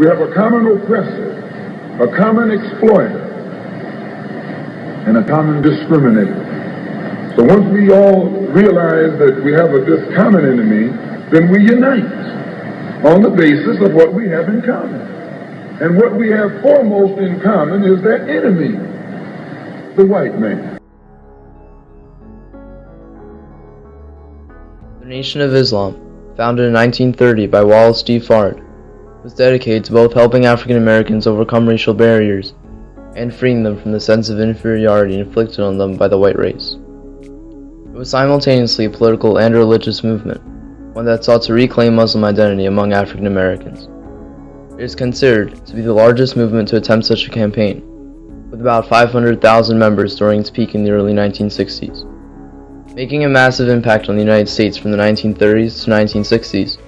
We have a common oppressor, a common exploiter, and a common discriminator. So once we all realize that we have this common enemy, then we unite on the basis of what we have in common. And what we have foremost in common is that enemy, the white man. The Nation of Islam, founded in 1930 by Wallace D. Fard, was dedicated to both helping African Americans overcome racial barriers and freeing them from the sense of inferiority inflicted on them by the white race. It was simultaneously a political and religious movement, one that sought to reclaim Muslim identity among African Americans. It is considered to be the largest movement to attempt such a campaign, with about 500,000 members during its peak in the early 1960s. Making a massive impact on the United States from the 1930s to 1960s,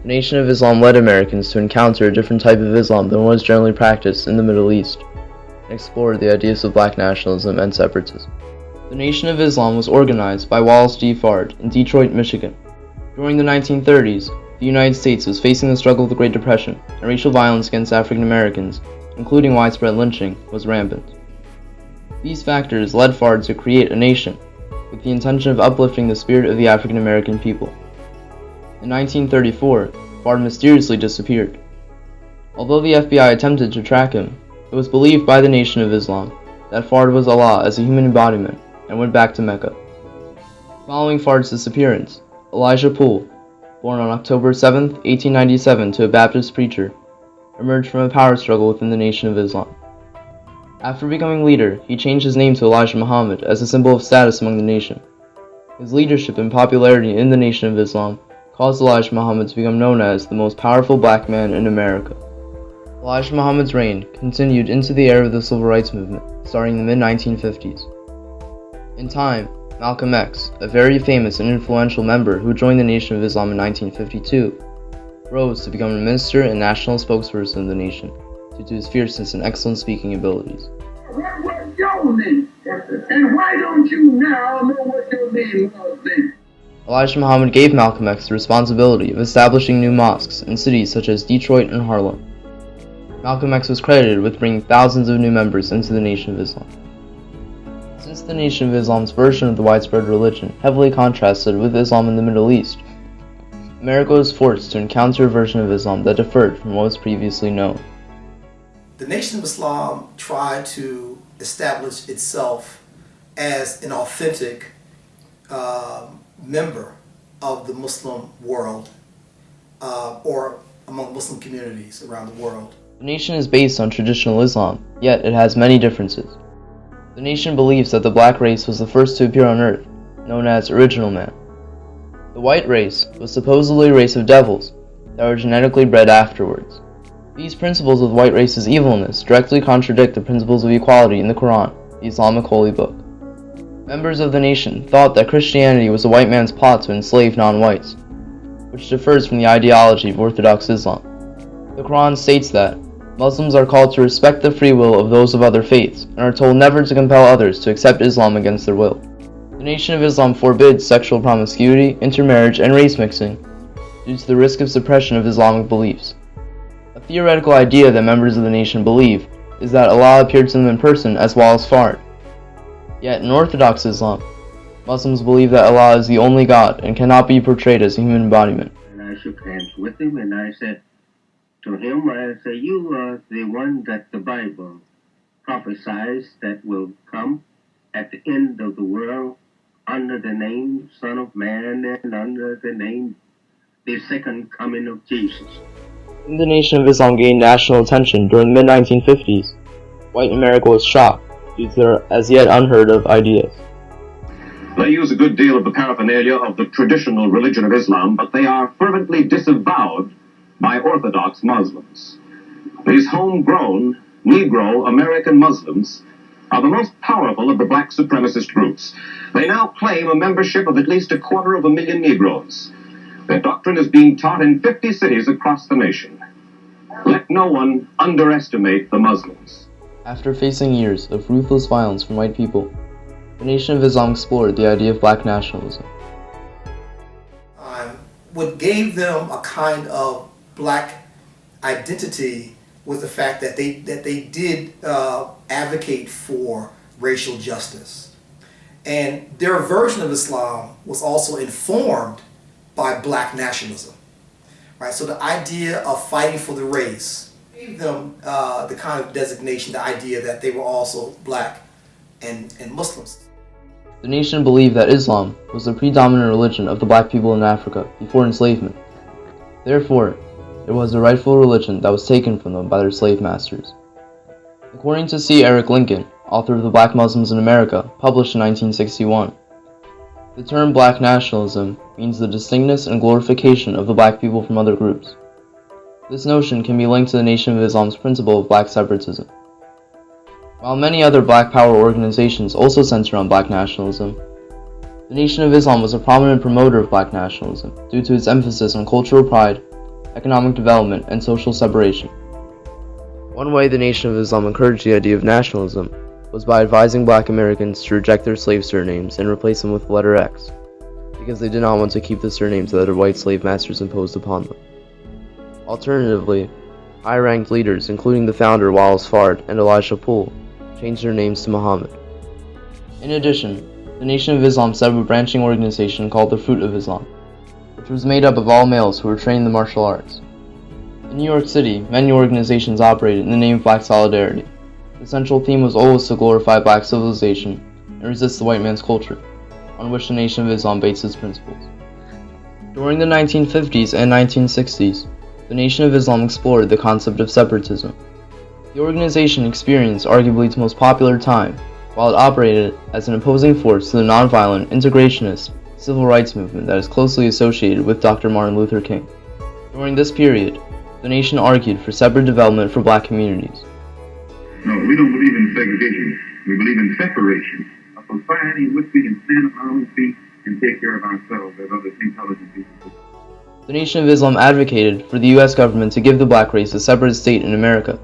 the Nation of Islam led Americans to encounter a different type of Islam than was generally practiced in the Middle East, and explored the ideas of black nationalism and separatism. The Nation of Islam was organized by Wallace D. Fard in Detroit, Michigan. During the 1930s, the United States was facing the struggle of the Great Depression, and racial violence against African Americans, including widespread lynching, was rampant. These factors led Fard to create a nation, with the intention of uplifting the spirit of the African American people. In 1934, Fard mysteriously disappeared. Although the FBI attempted to track him, it was believed by the Nation of Islam that Fard was Allah as a human embodiment and went back to Mecca. Following Fard's disappearance, Elijah Poole, born on October 7, 1897 to a Baptist preacher, emerged from a power struggle within the Nation of Islam. After becoming leader, he changed his name to Elijah Muhammad as a symbol of status among the nation. His leadership and popularity in the Nation of Islam caused Elijah Muhammad to become known as the most powerful black man in America. Elijah Muhammad's reign continued into the era of the Civil Rights Movement, starting in the mid-1950s. In time, Malcolm X, a very famous and influential member who joined the Nation of Islam in 1952, rose to become a minister and national spokesperson of the nation due to his fierceness and excellent speaking abilities. What was your name? And why don't you now know what your name was then? Elijah Muhammad gave Malcolm X the responsibility of establishing new mosques in cities such as Detroit and Harlem. Malcolm X was credited with bringing thousands of new members into the Nation of Islam. Since the Nation of Islam's version of the widespread religion heavily contrasted with Islam in the Middle East, America was forced to encounter a version of Islam that differed from what was previously known. The Nation of Islam tried to establish itself as an authentic member of the Muslim world or among Muslim communities around the world. The nation is based on traditional Islam, yet it has many differences. The nation believes that the black race was the first to appear on Earth, known as original man. The white race was supposedly a race of devils that were genetically bred afterwards. These principles of the white race's evilness directly contradict the principles of equality in the Quran, the Islamic holy book. Members of the nation thought that Christianity was a white man's plot to enslave non-whites, which differs from the ideology of Orthodox Islam. The Quran states that Muslims are called to respect the free will of those of other faiths and are told never to compel others to accept Islam against their will. The Nation of Islam forbids sexual promiscuity, intermarriage, and race mixing due to the risk of suppression of Islamic beliefs. A theoretical idea that members of the nation believe is that Allah appeared to them in person as Wallace Fard. Yet in Orthodox Islam, Muslims believe that Allah is the only God and cannot be portrayed as a human embodiment. And I shook hands with him and I said to him, I say, you are the one that the Bible prophesies that will come at the end of the world under the name Son of Man and under the name the second coming of Jesus. When the Nation of Islam gained national attention during the mid-1950s, white America was shocked due to their as yet unheard of ideas. They use a good deal of the paraphernalia of the traditional religion of Islam, but they are fervently disavowed by Orthodox Muslims. These homegrown Negro American Muslims are the most powerful of the black supremacist groups. They now claim a membership of at least 250,000 Negroes. Their doctrine is being taught in 50 cities across the nation. Let no one underestimate the Muslims. After facing years of ruthless violence from white people, the Nation of Islam explored the idea of black nationalism. What gave them a kind of black identity was the fact that they did advocate for racial justice. And their version of Islam was also informed by black nationalism. Right? So the idea of fighting for the race gave them the kind of designation, the idea that they were also black and Muslims. The nation believed that Islam was the predominant religion of the black people in Africa before enslavement. Therefore, it was the rightful religion that was taken from them by their slave masters. According to C. Eric Lincoln, author of The Black Muslims in America, published in 1961, the term black nationalism means the distinctness and glorification of the black people from other groups. This notion can be linked to the Nation of Islam's principle of black separatism. While many other black power organizations also center on black nationalism, the Nation of Islam was a prominent promoter of black nationalism due to its emphasis on cultural pride, economic development, and social separation. One way the Nation of Islam encouraged the idea of nationalism was by advising black Americans to reject their slave surnames and replace them with the letter X, because they did not want to keep the surnames that their white slave masters imposed upon them. Alternatively, high-ranked leaders, including the founder Wallace Fard and Elijah Poole, changed their names to Muhammad. In addition, the Nation of Islam set up a branching organization called the Fruit of Islam, which was made up of all males who were trained in the martial arts. In New York City, many organizations operated in the name of black solidarity. The central theme was always to glorify black civilization and resist the white man's culture, on which the Nation of Islam based its principles. During the 1950s and 1960s, the Nation of Islam explored the concept of separatism. The organization experienced arguably its most popular time, while it operated as an opposing force to the nonviolent, integrationist, civil rights movement that is closely associated with Dr. Martin Luther King. During this period, the nation argued for separate development for black communities. No, we don't believe in segregation. We believe in separation. A society in which we can stand on our own feet and take care of ourselves as other intelligent people. The Nation of Islam advocated for the U.S. government to give the black race a separate state in America,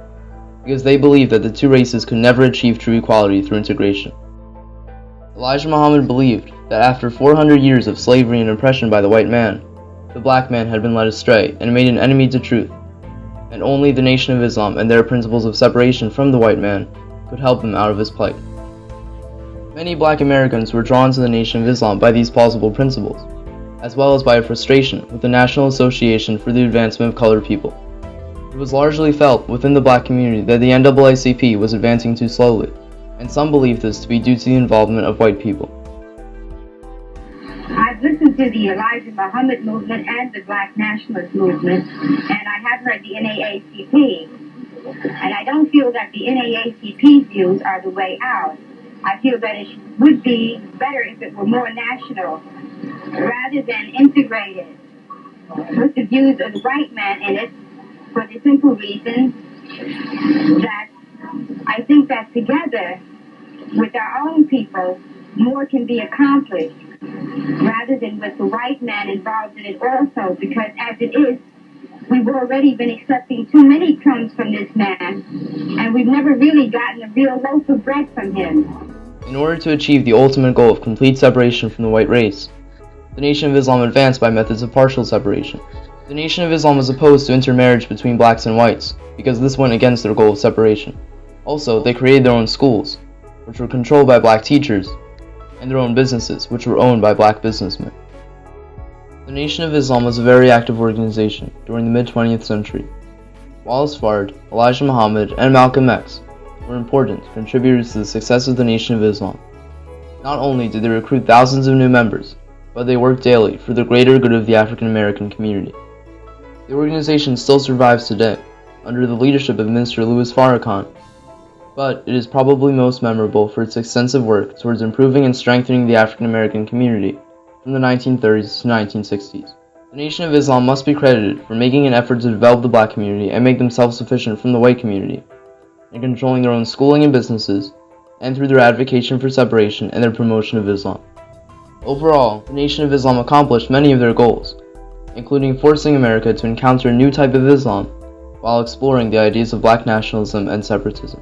because they believed that the two races could never achieve true equality through integration. Elijah Muhammad believed that after 400 years of slavery and oppression by the white man, the black man had been led astray and made an enemy to truth, and only the Nation of Islam and their principles of separation from the white man could help him out of his plight. Many black Americans were drawn to the Nation of Islam by these plausible principles, as well as by a frustration with the National Association for the Advancement of Colored People. It was largely felt within the black community that the NAACP was advancing too slowly, and some believed this to be due to the involvement of white people. I've listened to the Elijah Muhammad movement and the Black Nationalist movement, and I have heard the NAACP. And I don't feel that the NAACP's views are the way out. I feel that it would be better if it were more national, rather than integrated with the views of the white man in it, for the simple reason that I think that together, with our own people, more can be accomplished, rather than with the white man involved in it also, because as it is, we've already been accepting too many crumbs from this man, and we've never really gotten a real loaf of bread from him. In order to achieve the ultimate goal of complete separation from the white race, the Nation of Islam advanced by methods of partial separation. The Nation of Islam was opposed to intermarriage between blacks and whites, because this went against their goal of separation. Also, they created their own schools, which were controlled by black teachers, and their own businesses, which were owned by black businessmen. The Nation of Islam was a very active organization during the mid-20th century. Wallace Fard, Elijah Muhammad, and Malcolm X were important contributors to the success of the Nation of Islam. Not only did they recruit thousands of new members, but they worked daily for the greater good of the African American community. The organization still survives today, under the leadership of Minister Louis Farrakhan, but it is probably most memorable for its extensive work towards improving and strengthening the African American community from the 1930s to 1960s. The Nation of Islam must be credited for making an effort to develop the black community and make them self-sufficient from the white community, and controlling their own schooling and businesses, and through their advocacy for separation and their promotion of Islam. Overall, the Nation of Islam accomplished many of their goals, including forcing America to encounter a new type of Islam while exploring the ideas of black nationalism and separatism.